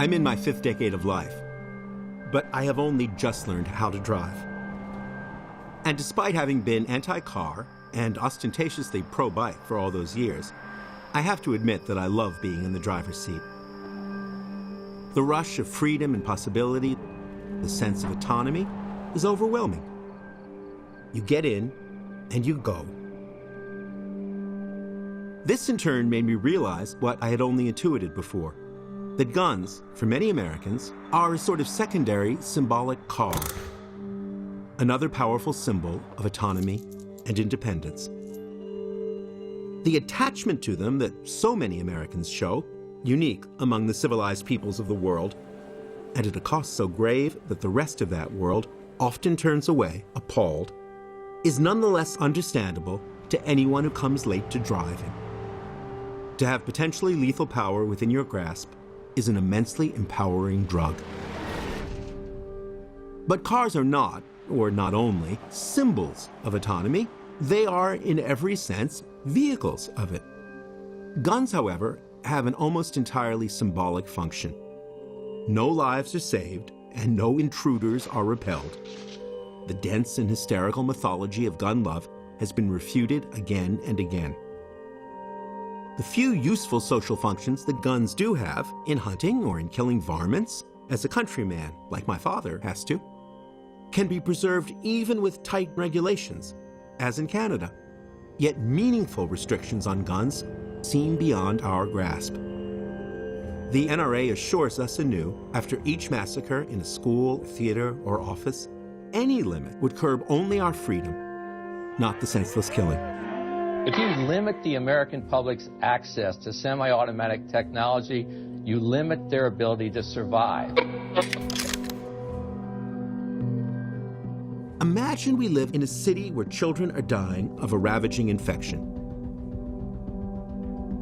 I'm in my 5th decade of life, but I have only just learned how to drive. And despite having been anti-car and ostentatiously pro-bike for all those years, I have to admit that I love being in the driver's seat. The rush of freedom and possibility, the sense of autonomy, is overwhelming. You get in, and you go. This in turn made me realize what I had only intuited before, that guns, for many Americans, are a sort of secondary symbolic car, another powerful symbol of autonomy and independence. The attachment to them that so many Americans show, unique among the civilized peoples of the world, and at a cost so grave that the rest of that world often turns away, appalled, is nonetheless understandable to anyone who comes late to driving. To have potentially lethal power within your grasp is an immensely empowering drug. But cars are not, or not only, symbols of autonomy. They are, in every sense, vehicles of it. Guns, however, have an almost entirely symbolic function. No lives are saved, and no intruders are repelled. The dense and hysterical mythology of gun love has been refuted again and again. The few useful social functions that guns do have, in hunting or in killing varmints, as a countryman, like my father, has to, can be preserved even with tight regulations, as in Canada. Yet meaningful restrictions on guns seem beyond our grasp. The n.r.a. assures us anew, after each massacre in a school, theater, or office, any limit would curb only our freedom, not the senseless killing. If you limit the American public's access to semi-automatic technology, you limit their ability to survive. Imagine we live in a city where children are dying of a ravaging infection.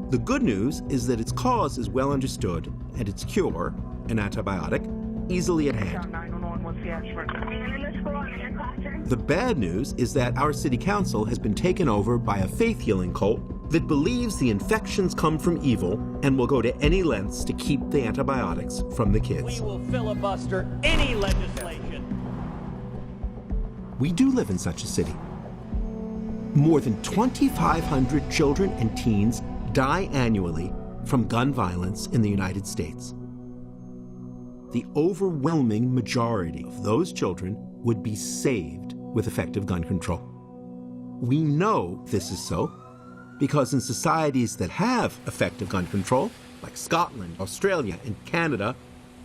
The good news is that its cause is well understood and its cure, an antibiotic, easily at hand. The bad news is that our city council has been taken over by a faith-healing cult that believes the infections come from evil and will go to any lengths to keep the antibiotics from the kids. We will filibuster any legislation. We do live in such a city. More than 2,500 children and teens die annually from gun violence in the United States. The overwhelming majority of those children would be saved with effective gun control. We know this is so because in societies that have effective gun control, like Scotland, Australia, and Canada,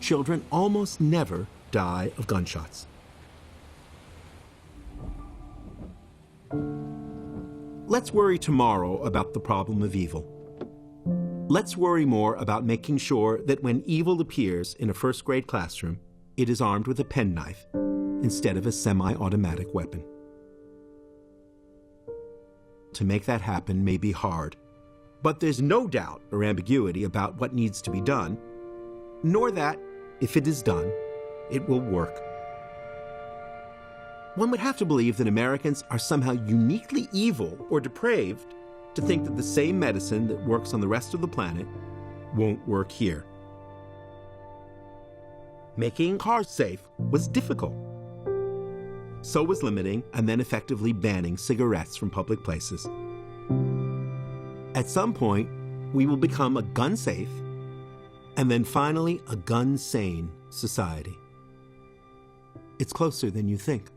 children almost never die of gunshots. Let's worry tomorrow about the problem of evil. Let's worry more about making sure that when evil appears in a first-grade classroom, it is armed with a penknife instead of a semi-automatic weapon. To make that happen may be hard, but there's no doubt or ambiguity about what needs to be done, nor that, if it is done, it will work. One would have to believe that Americans are somehow uniquely evil or depraved to think that the same medicine that works on the rest of the planet won't work here. Making cars safe was difficult. So was limiting and then effectively banning cigarettes from public places. At some point, we will become a gun-safe and then finally a gun-sane society. It's closer than you think.